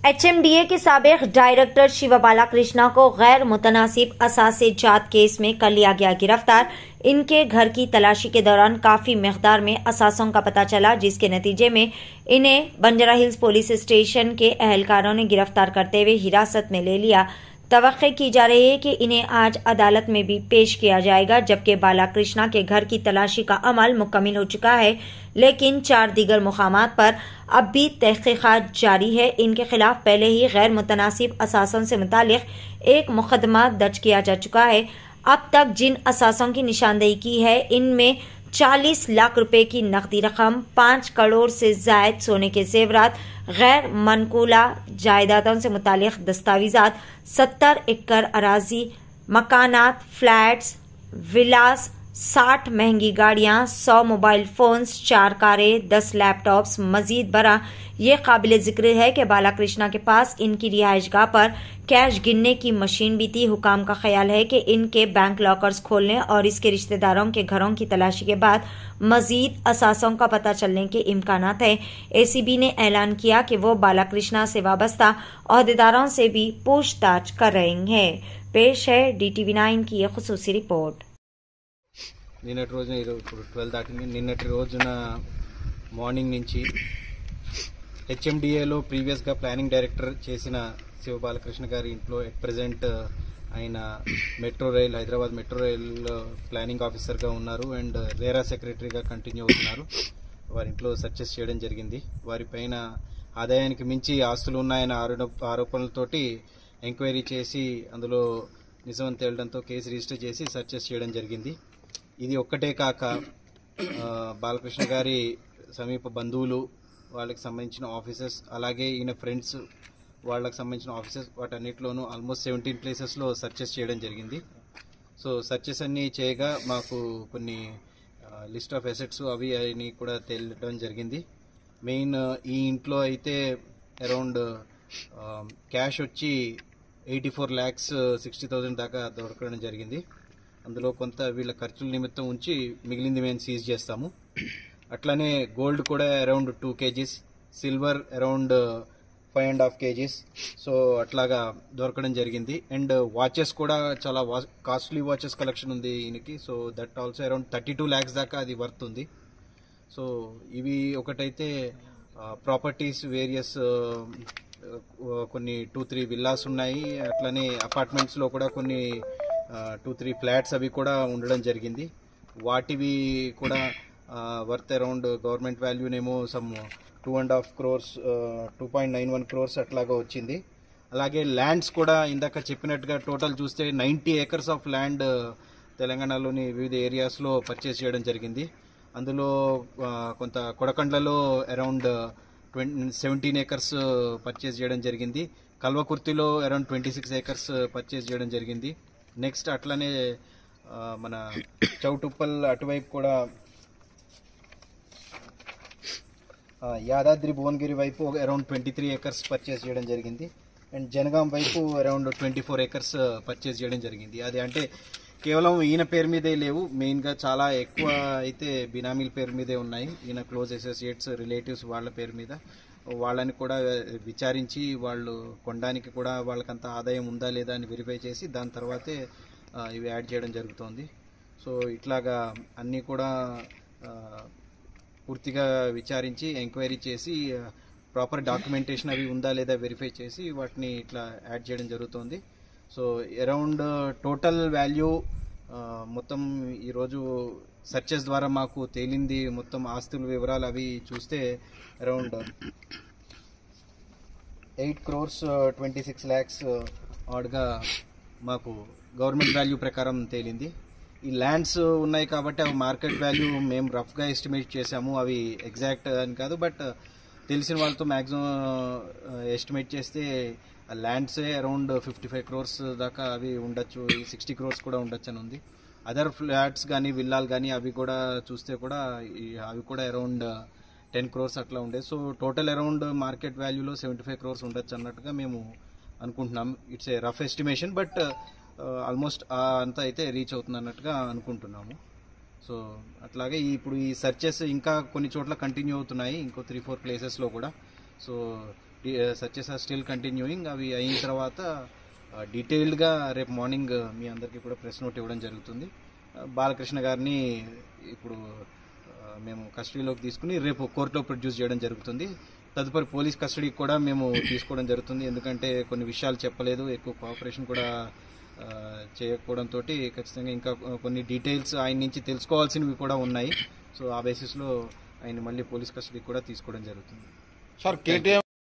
HMDA के साबिक director Shiv Balakrishna को गैर मुतनासिब असासे जात केस में कर लिया गया गिरफ्तार। इनके घर की तलाशी के दौरान काफी मिकदार में असासों का पता चला, जिसके नतीजे में इन्हें बंजारा हिल्स पुलिस स्टेशन के अहलकारों ने गिरफ्तार करते हुए हिरासत में ले लिया। तवक्को की जा रही है कि इन्हें आज अदालत में भी पेश किया जाएगा, जबकि बालाकृष्ण के घर की तलाशी का अमल मुकम्मल हो चुका है, लेकिन 4 दीगर मुकामात पर अब भी तहकीकात जारी है। इनके खिलाफ पहले ही गैर मुतनासिब असासों से मुतालिक एक मुकदमा दर्ज किया जा चुका है। अब तक जिन असासों की निशानदेही की है, इनमें 40 लाख रुपए की नकदी रकम, 5 करोड़ से जायद सोने के जेवरात, गैर मनकूला जायदादों से मुतालिक दस्तावेजात, 70 एकड़ अराजी, मकानात, फ्लैट्स, विलास, 60 महंगी गाड़ियां, 100 मोबाइल फोन्स, 4 कारें, 10 लैपटॉप्स मजीद बरा। ये काबिल जिक्र है कि बालाकृष्ण के पास इनकी रिहाइशगाह पर कैश गिनने की मशीन भी थी। हुकाम का ख्याल है कि इनके बैंक लॉकर्स खोलने और इसके रिश्तेदारों के घरों की तलाशी के बाद मजीद असासों का पता चलने के इम्कानात हैं। ACB ने ऐलान किया कि वो बालाकृष्ण से वाबस्ता ओहदेदारों से भी पूछताछ कर रहे हैं। पेश है DTV9 की यह खुसूसी रिपोर्ट। నిన్నటి రోజున ఇప్పుడు 12 దాటింది. నిన్నటి రోజున మార్నింగ్ నుంచి HMDAలో ప్రీవియస్గా ప్లానింగ్ డైరెక్టర్ చేసిన శివ బాలకృష్ణ గారి ఇంట్లో ఎట్ ప్రజెంట్ ఆయన హైదరాబాద్ మెట్రో రైల్ ప్లానింగ్ ఆఫీసర్గా ఉన్నారు అండ్ రేరా సెక్రటరీగా కంటిన్యూ అవుతున్నారు. వారి ఇంట్లో సర్చెస్ చేయడం జరిగింది. వారిపైన ఆదాయానికి మించి ఆస్తులు ఉన్నాయన్న ఆరోపణలతోటి ఎంక్వైరీ చేసి అందులో నిజం తేలడంతో కేసు రిజిస్టర్ చేసి సర్చెస్ చేయడం జరిగింది. ఇది ఒక్కటే కాక బాలకృష్ణ గారి సమీప బంధువులు, వాళ్ళకి సంబంధించిన ఆఫీసర్స్, అలాగే ఈయన ఫ్రెండ్స్ వాళ్ళకి సంబంధించిన ఆఫీసర్స్, వాటన్నిటిలోనూ ఆల్మోస్ట్ 17 ప్లేసెస్లో సర్చెస్ చేయడం జరిగింది. సో సర్చెస్ అన్నీ చేయగా మాకు కొన్ని లిస్ట్ ఆఫ్ అసెట్స్ అవి అని కూడా తేలడం జరిగింది. మెయిన్ ఈ ఇంట్లో అయితే అరౌండ్ క్యాష్ వచ్చి 84,60,000 దాకా దొరకడం జరిగింది. అందులో కొంత వీళ్ళ ఖర్చుల నిమిత్తం ఉంచి మిగిలింది మేము సీజ్ చేస్తాము. అట్లానే గోల్డ్ కూడా around 2 kgs, silver around 5.5 kgs. So అట్లాగా దొరకడం జరిగింది. అండ్ వాచెస్ కూడా చాలా కాస్ట్లీ వాచెస్ కలెక్షన్ ఉంది ఈయనకి. So that also around 32 lakhs దాకా అది వర్త్ ఉంది. సో ఇవి ఒకటైతే ప్రాపర్టీస్ వేరియస్ కొన్ని 2-3 విల్లాస్ ఉన్నాయి. అట్లానే అపార్ట్మెంట్స్లో కూడా కొన్ని 2-3 ఫ్లాట్స్ అవి కూడా ఉండడం జరిగింది. వాటివి కూడా వర్త్ అరౌండ్ గవర్నమెంట్ వాల్యూనేమో సమ్ 2.5 crores, 2.91 crores అట్లాగా వచ్చింది. అలాగే ల్యాండ్స్ కూడా ఇందాక చెప్పినట్టుగా టోటల్ చూస్తే 90 acres ఆఫ్ ల్యాండ్ తెలంగాణలోని వివిధ ఏరియాస్లో పర్చేస్ చేయడం జరిగింది. అందులో కొంత కొడకండ్లలో అరౌండ్ 17 acres పర్చేస్ చేయడం జరిగింది. కల్వకుర్తిలో అరౌండ్ 26 acres పర్చేస్ చేయడం జరిగింది. నెక్స్ట్ అట్లనే మన చౌటుప్పల్ అటువైపు కూడా యాదాద్రి భువనగిరి వైపు అరౌండ్ 23 acres పర్చేస్ చేయడం జరిగింది. అండ్ జనగాం వైపు అరౌండ్ 24 acres పర్చేస్ చేయడం జరిగింది. అది అంటే కేవలం ఈయన పేరు మీదే లేవు, మెయిన్గా చాలా ఎక్కువ అయితే బినామీల పేరు మీదే ఉన్నాయి. ఈయన క్లోజ్ అసోసియేట్స్, రిలేటివ్స్ వాళ్ళ పేరు మీద. వాళ్ళని కూడా విచారించి వాళ్ళు కొనడానికి కూడా వాళ్ళకంత ఆదాయం ఉందా లేదా అని వెరిఫై చేసి దాని తర్వాతే ఇవి యాడ్ చేయడం జరుగుతోంది. సో ఇట్లాగా అన్నీ కూడా పూర్తిగా విచారించి ఎంక్వైరీ చేసి ప్రాపర్ డాక్యుమెంటేషన్ అవి ఉందా లేదా వెరిఫై చేసి వాటిని ఇట్లా యాడ్ చేయడం జరుగుతోంది. సో అరౌండ్ టోటల్ వాల్యూ మొత్తం ఈరోజు సర్చెస్ ద్వారా మాకు తేలింది, మొత్తం ఆస్తుల వివరాలు అవి చూస్తే అరౌండ్ 8 crores 26 lakhs ఆడ్గా మాకు గవర్నమెంట్ వాల్యూ ప్రకారం తేలింది. ఈ ల్యాండ్స్ ఉన్నాయి కాబట్టి అవి మార్కెట్ వాల్యూ మేము రఫ్గా ఎస్టిమేట్ చేసాము. అవి ఎగ్జాక్ట్ అని కాదు, బట్ తెలిసిన వాళ్ళతో మ్యాక్సిమం ఎస్టిమేట్ చేస్తే ల్యాండ్సే అరౌండ్ 55 crores దాకా అవి ఉండొచ్చు, 60 crores కూడా ఉండొచ్చు అని ఉంది. అదర్ ఫ్లాట్స్ కానీ విల్లాలు కానీ అవి కూడా చూస్తే కూడా అవి కూడా అరౌండ్ 10 crores అట్లా ఉండే. సో టోటల్ అరౌండ్ మార్కెట్ వాల్యూలో 75 crores ఉండొచ్చు అన్నట్టుగా మేము అనుకుంటున్నాం. It's a rough estimation, but almost అంతా అయితే రీచ్ అవుతుంది అన్నట్టుగా అనుకుంటున్నాము. సో అట్లాగే ఇప్పుడు ఈ సర్చెస్ ఇంకా కొన్ని చోట్ల కంటిన్యూ అవుతున్నాయి, ఇంకో 3-4 ప్లేసెస్లో కూడా. So searches are still continuing. అవి అయిన తర్వాత డీటెయిల్డ్గా రేపు మార్నింగ్ మీ అందరికీ కూడా ప్రెస్ నోట్ ఇవ్వడం జరుగుతుంది. బాలకృష్ణ గారిని ఇప్పుడు మేము కస్టడీలోకి తీసుకుని రేపు కోర్టులో ప్రొడ్యూస్ చేయడం జరుగుతుంది. తదుపరి పోలీస్ కస్టడీకి కూడా మేము తీసుకోవడం జరుగుతుంది. ఎందుకంటే కొన్ని విషయాలు చెప్పలేదు, ఎక్కువ కోఆపరేషన్ కూడా చేయకపోవడంతో ఖచ్చితంగా ఇంకా కొన్ని డీటెయిల్స్ ఆయన నుంచి తెలుసుకోవాల్సినవి కూడా ఉన్నాయి. సో ఆ బేసిస్లో ఆయన మళ్ళీ పోలీస్ కస్టడీకి కూడా తీసుకోవడం జరుగుతుంది. సార్ కేటీఆర్